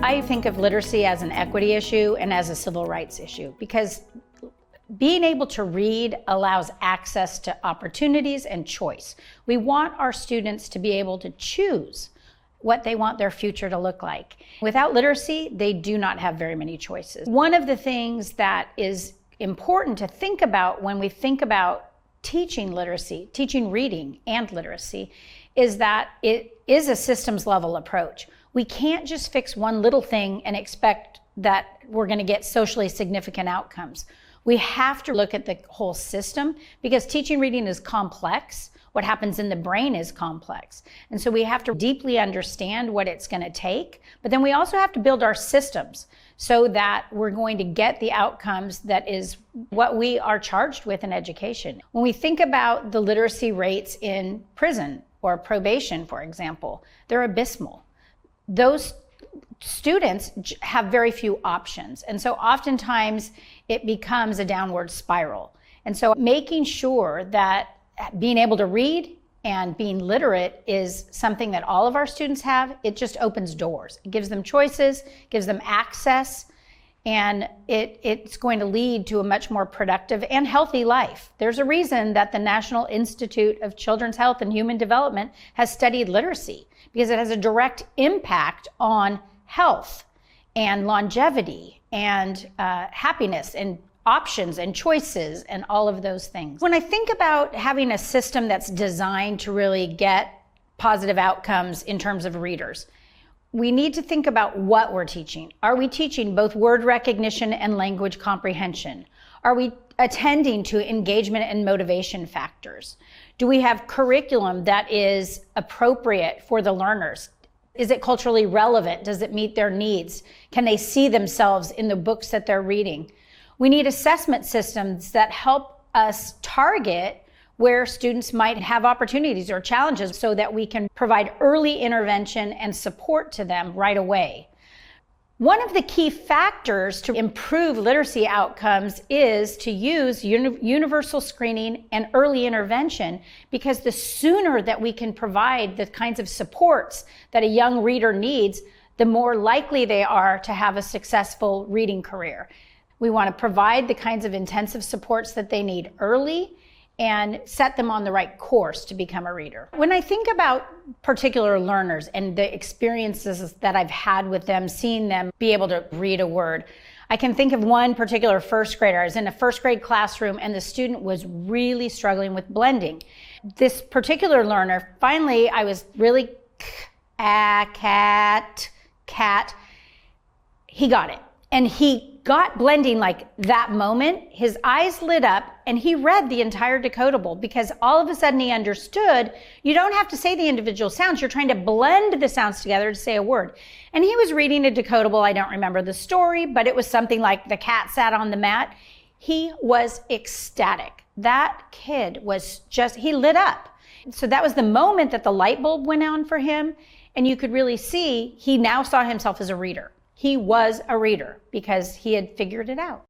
I think of literacy as an equity issue and as a civil rights issue, because being able to read allows access to opportunities and choice. We want our students to be able to choose what they want their future to look like. Without literacy, they do not have very many choices. One of the things that is important to think about when we think about teaching literacy, teaching reading and literacy, is that it is a systems level approach. We can't just fix one little thing and expect that we're going to get socially significant outcomes. We have to look at the whole system, because teaching reading is complex. What happens in the brain is complex. And so we have to deeply understand what it's going to take, but then we also have to build our systems so that we're going to get the outcomes that is what we are charged with in education. When we think about the literacy rates in prison or probation, for example, they're abysmal. Those students have very few options. And so oftentimes it becomes a downward spiral. And so making sure that being able to read and being literate is something that all of our students have, it just opens doors. It gives them choices, gives them access, and it's going to lead to a much more productive and healthy life. There's a reason that the National Institute of Children's Health and Human Development has studied literacy, because it has a direct impact on health and longevity and happiness and options and choices and all of those things. When I think about having a system that's designed to really get positive outcomes in terms of readers, we need to think about what we're teaching. Are we teaching both word recognition and language comprehension? Are we attending to engagement and motivation factors? Do we have curriculum that is appropriate for the learners? Is it culturally relevant? Does it meet their needs? Can they see themselves in the books that they're reading? We need assessment systems that help us target where students might have opportunities or challenges so that we can provide early intervention and support to them right away. One of the key factors to improve literacy outcomes is to use universal screening and early intervention, because the sooner that we can provide the kinds of supports that a young reader needs, the more likely they are to have a successful reading career. We want to provide the kinds of intensive supports that they need early and set them on the right course to become a reader. When I think about particular learners and the experiences that I've had with them, seeing them be able to read a word, I can think of one particular first grader. I was in a first grade classroom and the student was really struggling with blending. This particular learner, finally, I was really, cat, he got it. And he got blending like that moment. His eyes lit up and he read the entire decodable, because all of a sudden he understood you don't have to say the individual sounds. You're trying to blend the sounds together to say a word. And he was reading a decodable. I don't remember the story, but it was something like the cat sat on the mat. He was ecstatic. That kid was he lit up. So that was the moment that the light bulb went on for him. And you could really see he now saw himself as a reader. He was a reader because he had figured it out.